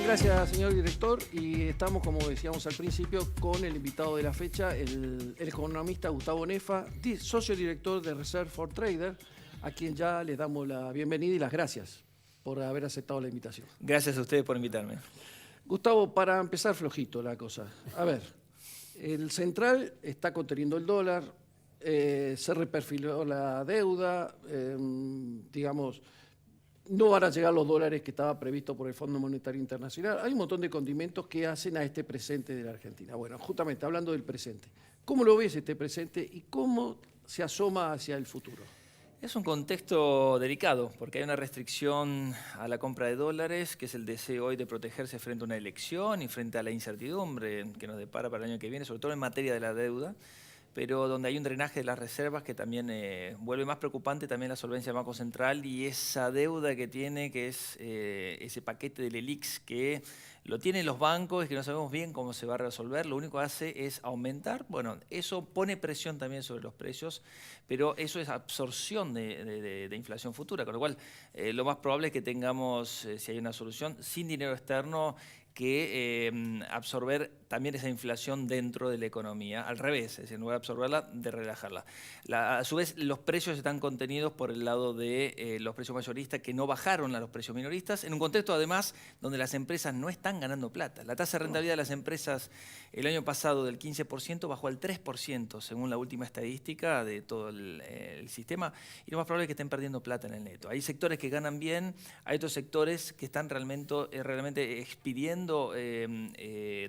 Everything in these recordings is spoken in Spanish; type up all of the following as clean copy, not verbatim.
Gracias, señor director. Y estamos, como decíamos al principio, con el invitado de la fecha, el economista Gustavo Nefa, socio director de Reserve for Trader, a quien ya le damos la bienvenida y las gracias por haber aceptado la invitación. Gracias a ustedes por invitarme. Gustavo, para empezar flojito la cosa. A ver, el central está conteniendo el dólar, se reperfiló la deuda, digamos, no van a llegar los dólares que estaba previsto por el Fondo Monetario Internacional. Hay un montón de condimentos que hacen a este presente de la Argentina. Bueno, justamente hablando del presente, ¿cómo lo ves este presente y cómo se asoma hacia el futuro? Es un contexto delicado porque hay una restricción a la compra de dólares, que es el deseo hoy de protegerse frente a una elección y frente a la incertidumbre que nos depara para el año que viene, sobre todo en materia de la deuda, pero donde hay un drenaje de las reservas que también vuelve más preocupante también la solvencia del Banco Central y esa deuda que tiene, que es ese paquete del ELIX que lo tienen los bancos y que no sabemos bien cómo se va a resolver. Lo único que hace es aumentar. Bueno, eso pone presión también sobre los precios, pero eso es absorción de inflación futura, con lo cual lo más probable es que tengamos, si hay una solución, sin dinero externo, que absorber también esa inflación dentro de la economía, al revés, es decir, en lugar de absorberla, de relajarla. A su vez, los precios están contenidos por el lado de los precios mayoristas que no bajaron a los precios minoristas, en un contexto además donde las empresas no están ganando plata. La tasa de rentabilidad de las empresas el año pasado del 15% bajó al 3%, según la última estadística de todo el sistema, y lo más probable es que estén perdiendo plata en el neto. Hay sectores que ganan bien, hay otros sectores que están realmente expidiendo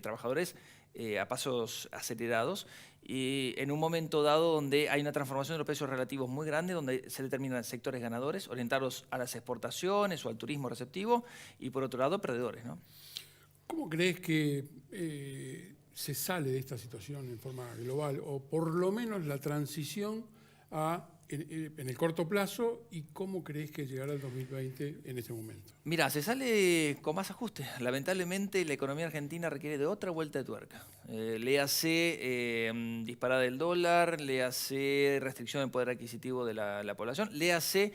trabajadores a pasos acelerados y en un momento dado donde hay una transformación de los precios relativos muy grande, donde se determinan sectores ganadores, orientados a las exportaciones o al turismo receptivo, y por otro lado perdedores, ¿no? ¿Cómo crees que se sale de esta situación en forma global, o por lo menos la transición en el corto plazo, y cómo crees que llegará el 2020 en este momento? Mira, se sale con más ajustes. Lamentablemente la economía argentina requiere de otra vuelta de tuerca. Léase disparada del dólar, léase restricción del poder adquisitivo de la población, léase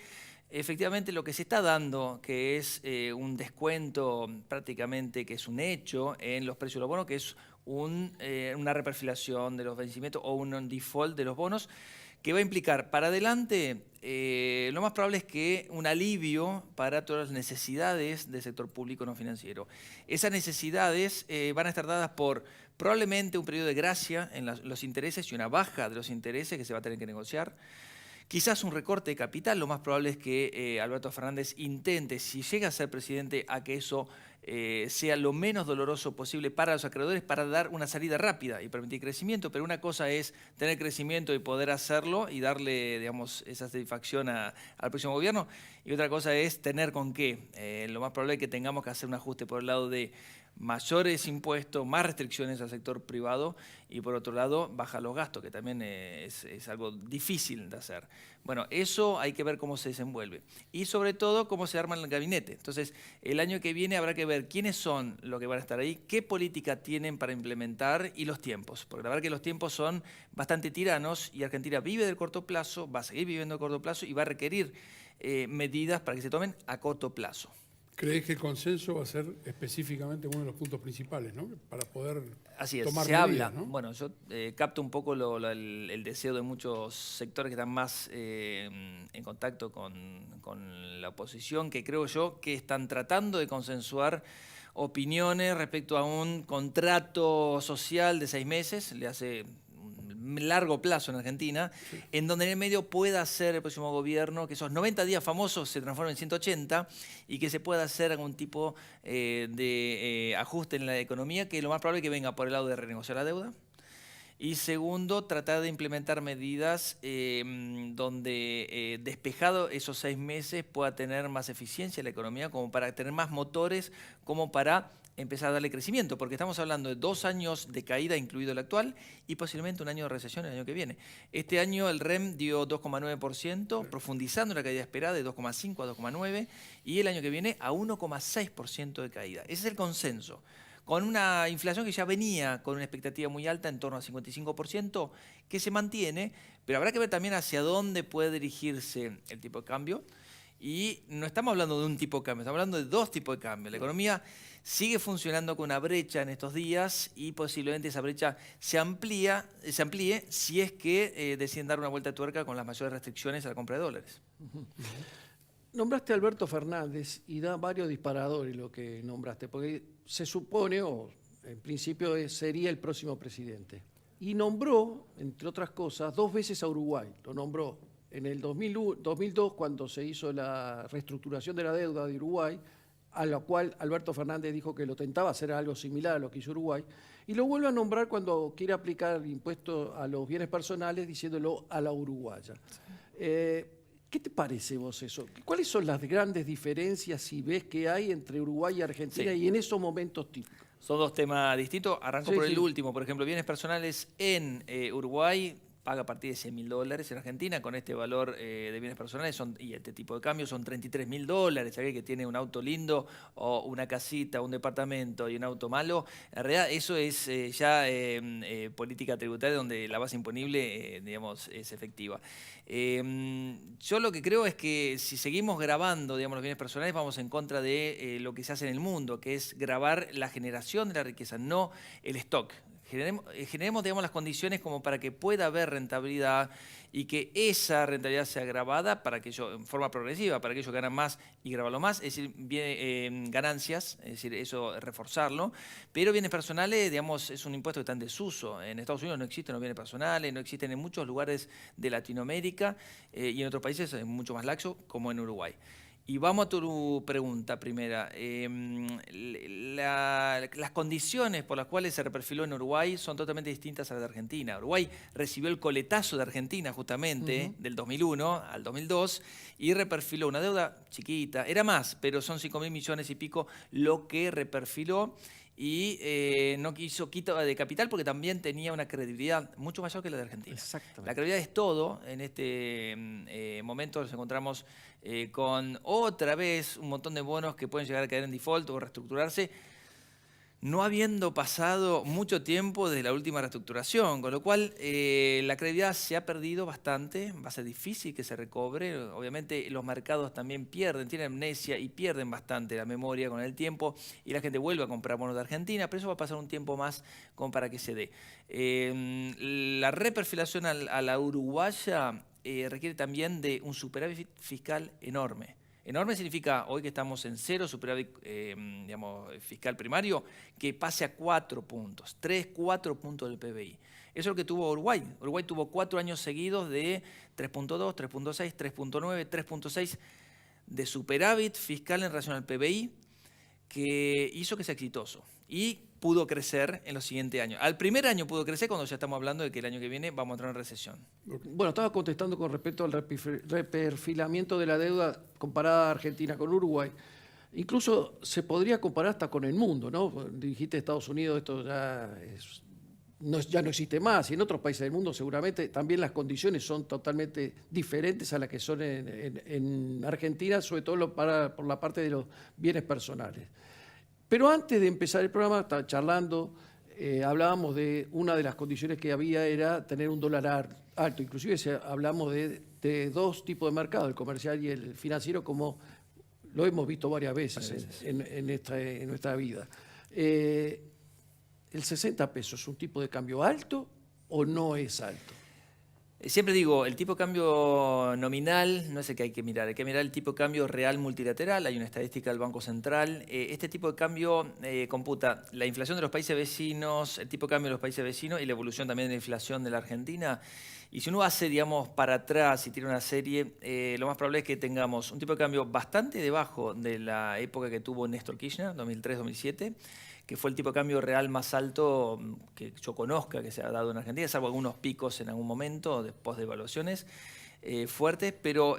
efectivamente lo que se está dando, que es un descuento prácticamente, que es un hecho en los precios de los bonos, que es una reperfilación de los vencimientos o un default de los bonos, que va a implicar para adelante, lo más probable es que un alivio para todas las necesidades del sector público no financiero. Esas necesidades van a estar dadas por probablemente un periodo de gracia en los intereses y una baja de los intereses que se va a tener que negociar. Quizás un recorte de capital, lo más probable es que Alberto Fernández intente, si llega a ser presidente, a que eso sea lo menos doloroso posible para los acreedores, para dar una salida rápida y permitir crecimiento. Pero una cosa es tener crecimiento y poder hacerlo y darle, digamos, esa satisfacción al próximo gobierno, y otra cosa es tener con qué. Lo más probable es que tengamos que hacer un ajuste por el lado de mayores impuestos, más restricciones al sector privado, y por otro lado bajar los gastos, que también es algo difícil de hacer. Bueno, eso hay que ver cómo se desenvuelve y sobre todo cómo se arma el gabinete. Entonces, el año que viene habrá que ver quiénes son los que van a estar ahí, qué política tienen para implementar y los tiempos, porque la verdad que los tiempos son bastante tiranos y Argentina vive del corto plazo, va a seguir viviendo del corto plazo y va a requerir medidas para que se tomen a corto plazo. ¿Crees que el consenso va a ser específicamente uno de los puntos principales, ¿no?, para poder Así es, tomar se medidas, habla, ¿no? Bueno, yo capto un poco el deseo de muchos sectores que están más en contacto con la oposición, que creo yo que están tratando de consensuar opiniones respecto a un contrato social de 6 meses, le hace un largo plazo en Argentina, sí, en donde en el medio pueda hacer el próximo gobierno que esos 90 días famosos se transformen en 180 y que se pueda hacer algún tipo de ajuste en la economía, que lo más probable es que venga por el lado de renegociar la deuda. Y segundo, tratar de implementar medidas donde despejado esos 6 meses pueda tener más eficiencia la economía, como para tener más motores, como para empezar a darle crecimiento, porque estamos hablando de 2 años de caída, incluido el actual, y posiblemente un año de recesión el año que viene. Este año el REM dio 2,9%, profundizando la caída esperada de 2,5 a 2,9, y el año que viene a 1,6% de caída. Ese es el consenso. Con una inflación que ya venía con una expectativa muy alta, en torno al 55%, que se mantiene, pero habrá que ver también hacia dónde puede dirigirse el tipo de cambio. Y no estamos hablando de un tipo de cambio, estamos hablando de dos tipos de cambio. La economía sigue funcionando con una brecha en estos días y posiblemente esa brecha se amplíe si es que deciden dar una vuelta de tuerca con las mayores restricciones a la compra de dólares. Nombraste a Alberto Fernández y da varios disparadores lo que nombraste, porque se supone, o en principio sería el próximo presidente. Y nombró, entre otras cosas, 2 veces a Uruguay. Lo nombró en el 2002, cuando se hizo la reestructuración de la deuda de Uruguay, a la cual Alberto Fernández dijo que lo tentaba hacer algo similar a lo que hizo Uruguay, y lo vuelve a nombrar cuando quiere aplicar el impuesto a los bienes personales, diciéndolo a la uruguaya. ¿Qué te parece vos eso? ¿Cuáles son las grandes diferencias, si ves, que hay entre Uruguay y Argentina y en esos momentos típicos? Son dos temas distintos. Arranco por el último. Por ejemplo, bienes personales en Uruguay paga a partir de $100.000. En Argentina, con este valor de bienes personales y este tipo de cambio, son $33.000. Aquel que tiene un auto lindo o una casita, un departamento y un auto malo, en realidad eso es ya política tributaria donde la base imponible digamos, es efectiva. Yo lo que creo es que si seguimos grabando, digamos, los bienes personales, vamos en contra de lo que se hace en el mundo, que es grabar la generación de la riqueza, no el stock. Generemos, digamos, las condiciones como para que pueda haber rentabilidad y que esa rentabilidad sea grabada para que ellos, en forma progresiva, para que ellos ganen más y grabarlo más, es decir, ganancias, es decir, eso reforzarlo, pero bienes personales, digamos, es un impuesto que está en desuso. En Estados Unidos no existen los bienes personales, no existen en muchos lugares de Latinoamérica y en otros países es mucho más laxo, como en Uruguay. Y vamos a tu pregunta primera. Las condiciones por las cuales se reperfiló en Uruguay son totalmente distintas a las de Argentina. Uruguay recibió el coletazo de Argentina justamente del 2001 al 2002 y reperfiló una deuda chiquita. Era más, pero son 5.000 millones y pico lo que reperfiló. Y no quiso quita de capital porque también tenía una credibilidad mucho mayor que la de Argentina. La credibilidad es todo. En este momento nos encontramos con otra vez un montón de bonos que pueden llegar a caer en default o reestructurarse, no habiendo pasado mucho tiempo desde la última reestructuración, con lo cual la credibilidad se ha perdido bastante, va a ser difícil que se recobre. Obviamente los mercados también tienen amnesia y pierden bastante la memoria con el tiempo y la gente vuelve a comprar bonos de Argentina, pero eso va a pasar un tiempo más como para que se dé. La reperfilación a la uruguaya requiere también de un superávit fiscal enorme. Enorme significa, hoy que estamos en cero, superávit digamos, fiscal primario, que pase a 4 puntos, 3, 4 puntos del PBI. Eso es lo que tuvo Uruguay. Uruguay tuvo 4 años seguidos de 3.2, 3.6, 3.9, 3.6 de superávit fiscal en relación al PBI, que hizo que sea exitoso. Y pudo crecer en los siguientes años. Al primer año pudo crecer cuando ya estamos hablando de que el año que viene vamos a entrar en recesión. Bueno, estaba contestando con respecto al reperfilamiento de la deuda comparada a Argentina con Uruguay. Incluso se podría comparar hasta con el mundo, ¿no? Dijiste Estados Unidos, esto ya no existe más, y en otros países del mundo seguramente también las condiciones son totalmente diferentes a las que son en Argentina, sobre todo por la parte de los bienes personales. Pero antes de empezar el programa, estaba charlando, hablábamos de una de las condiciones que había era tener un dólar alto. Inclusive hablamos de 2 tipos de mercado, el comercial y el financiero, como lo hemos visto varias veces en nuestra vida. ¿El 60 pesos es un tipo de cambio alto o no es alto? Siempre digo, el tipo de cambio nominal no es el que hay que mirar el tipo de cambio real multilateral, hay una estadística del Banco Central. Este tipo de cambio computa la inflación de los países vecinos, el tipo de cambio de los países vecinos y la evolución también de la inflación de la Argentina. Y si uno hace, digamos, para atrás y tiene una serie, lo más probable es que tengamos un tipo de cambio bastante debajo de la época que tuvo Néstor Kirchner, 2003-2007, que fue el tipo de cambio real más alto que yo conozca que se ha dado en Argentina, salvo algunos picos en algún momento, después de evaluaciones fuertes, pero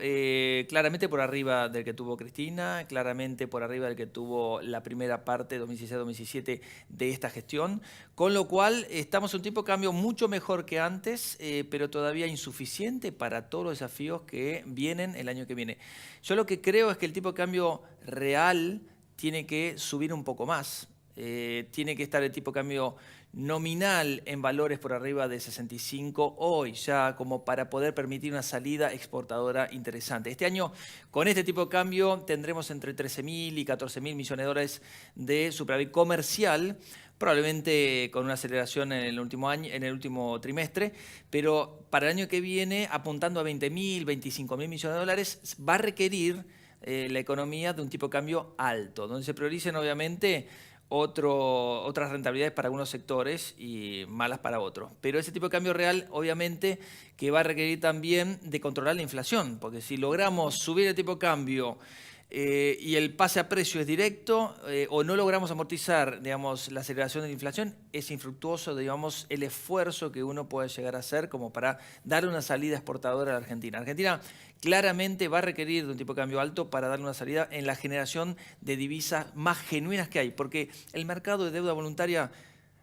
claramente por arriba del que tuvo Cristina, claramente por arriba del que tuvo la primera parte, 2016-2017, de esta gestión, con lo cual estamos en un tipo de cambio mucho mejor que antes, pero todavía insuficiente para todos los desafíos que vienen el año que viene. Yo lo que creo es que el tipo de cambio real tiene que subir un poco más. tiene que estar el tipo de cambio nominal en valores por arriba de 65 hoy ya, como para poder permitir una salida exportadora interesante. Este año, con este tipo de cambio, tendremos entre 13.000 y 14.000 millones de dólares de superávit comercial, probablemente con una aceleración en el último año, en el último trimestre, pero para el año que viene, apuntando a 20.000, 25.000 millones de dólares, va a requerir la economía de un tipo de cambio alto, donde se prioricen obviamente otras rentabilidades para algunos sectores y malas para otros. Pero ese tipo de cambio real, obviamente, que va a requerir también de controlar la inflación, porque si logramos subir el tipo de cambio y el pase a precio es directo o no logramos amortizar, digamos, la aceleración de la inflación, es infructuoso, digamos, el esfuerzo que uno puede llegar a hacer como para darle una salida exportadora a la Argentina. Argentina claramente va a requerir de un tipo de cambio alto para darle una salida en la generación de divisas más genuinas que hay, porque el mercado de deuda voluntaria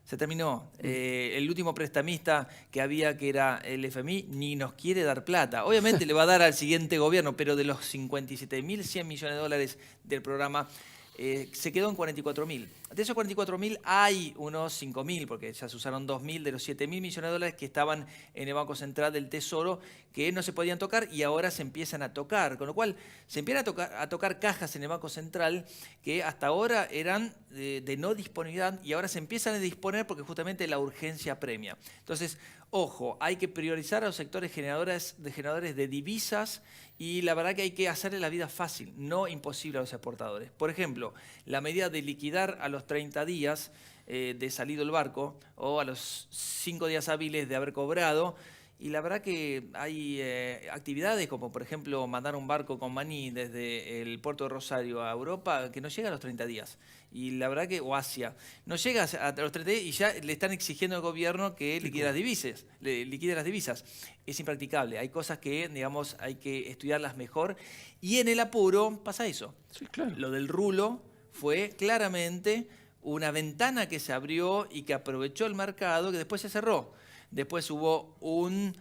se terminó. El último prestamista que había, que era el FMI, ni nos quiere dar plata. Obviamente le va a dar al siguiente gobierno, pero de los 57.100 millones de dólares del programa, se quedó en 44.000. De esos 44.000 hay unos 5.000, porque ya se usaron 2.000 de los 7.000 millones de dólares que estaban en el Banco Central del Tesoro, que no se podían tocar y ahora se empiezan a tocar. Con lo cual se empiezan a tocar cajas en el Banco Central que hasta ahora eran de no disponibilidad y ahora se empiezan a disponer porque justamente la urgencia premia. Entonces, ojo, hay que priorizar a los sectores generadores de divisas y la verdad que hay que hacerle la vida fácil, no imposible a los exportadores. Por ejemplo, la medida de liquidar a los 30 días de salido el barco o a los 5 días hábiles de haber cobrado. Y la verdad que hay actividades como, por ejemplo, mandar un barco con maní desde el puerto de Rosario a Europa que no llega a los 30 días. Y la verdad que, o Asia, no llega a los 30 días y ya le están exigiendo al gobierno que liquide las divisas. Es impracticable. Hay cosas que, digamos, hay que estudiarlas mejor. Y en el apuro pasa eso. Sí, claro. Lo del rulo fue claramente una ventana que se abrió y que aprovechó el mercado que después se cerró. Después hubo un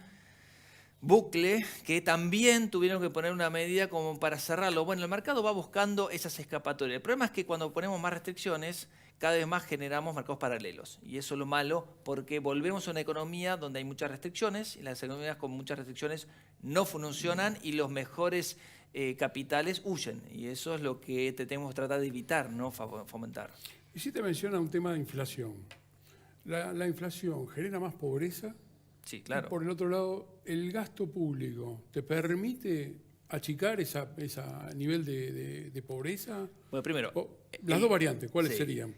bucle que también tuvieron que poner una medida como para cerrarlo. Bueno, el mercado va buscando esas escapatorias. El problema es que cuando ponemos más restricciones, cada vez más generamos mercados paralelos. Y eso es lo malo, porque volvemos a una economía donde hay muchas restricciones, y las economías con muchas restricciones no funcionan y los mejores capitales huyen. Y eso es lo que tenemos que tratar de evitar, no fomentar. Y si te menciona un tema de inflación. La inflación genera más pobreza. Sí, claro. Y por el otro lado, el gasto público te permite achicar ese nivel de pobreza. Bueno, primero, las dos variantes, ¿cuáles sí. serían?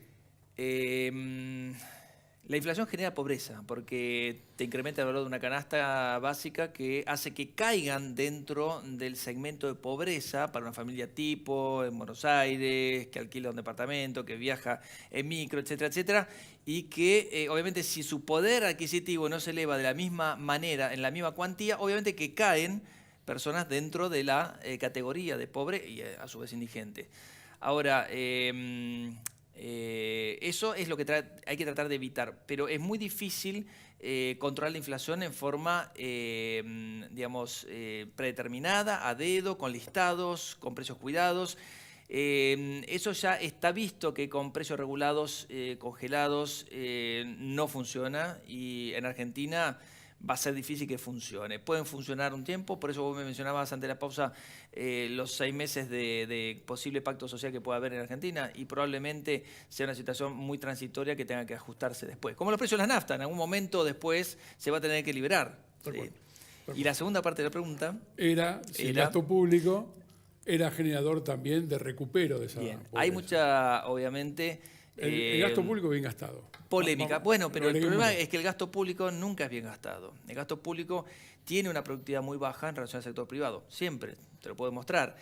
La inflación genera pobreza porque te incrementa el valor de una canasta básica que hace que caigan dentro del segmento de pobreza para una familia tipo en Buenos Aires, que alquila un departamento, que viaja en micro, etcétera, etcétera, y que obviamente si su poder adquisitivo no se eleva de la misma manera, en la misma cuantía, obviamente que caen personas dentro de la categoría de pobre y a su vez indigente. Ahora, eso es lo que hay que tratar de evitar, pero es muy difícil controlar la inflación en forma, digamos, predeterminada, a dedo, con listados, con precios cuidados. Eso ya está visto que con precios regulados, congelados, no funciona y en Argentina va a ser difícil que funcione. Pueden funcionar un tiempo, por eso vos me mencionabas ante la pausa los 6 meses de posible pacto social que pueda haber en Argentina y probablemente sea una situación muy transitoria que tenga que ajustarse después. Como los precios de la nafta, en algún momento después se va a tener que liberar. ¿Sí? Y la segunda parte de la pregunta era si el gasto público era generador también de recupero de esa pobreza. Hay mucha, obviamente... El gasto público bien gastado. Polémica. Bueno, pero el problema es que el gasto público nunca es bien gastado. El gasto público tiene una productividad muy baja en relación al sector privado. Siempre, te lo puedo demostrar.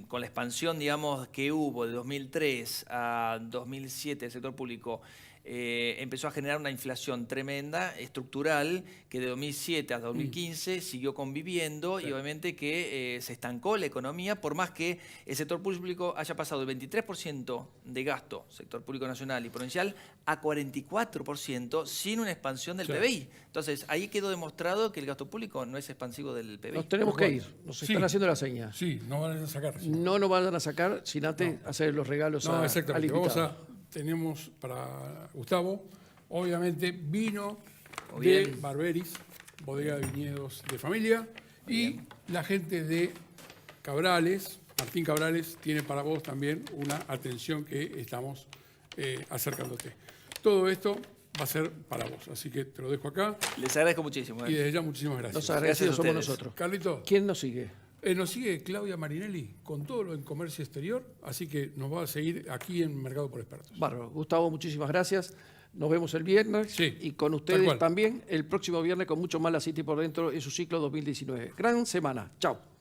Con la expansión, digamos, que hubo de 2003 a 2007 del sector público, empezó a generar una inflación tremenda, estructural, que de 2007 a 2015 siguió conviviendo y obviamente que se estancó la economía, por más que el sector público haya pasado del 23% de gasto, sector público nacional y provincial, a 44% sin una expansión del PBI. Entonces, ahí quedó demostrado que el gasto público no es expansivo del PBI. Nos tenemos que ir, nos están haciendo la seña. Sí, no van a sacar. No nos van a sacar sin antes hacer los regalos al invitado. tenemos para Gustavo, obviamente, vino Muy de bien. Barberis, bodega de viñedos de familia, y la gente de Cabrales, Martín Cabrales, tiene para vos también una atención que estamos acercándote. Todo esto va a ser para vos, así que te lo dejo acá. Les agradezco muchísimo. Y desde ya muchísimas Los gracias. agradecidos Gracias a somos ustedes. nosotros. Carlito, ¿Quién nos sigue? nos sigue Claudia Marinelli con todo lo en comercio exterior, así que nos va a seguir aquí en Mercado por Expertos. Bárbaro. Gustavo, muchísimas gracias. Nos vemos el viernes Sí, y con tal ustedes cual. también el próximo viernes con mucho más La City por Dentro en su ciclo 2019. Gran semana. Chao.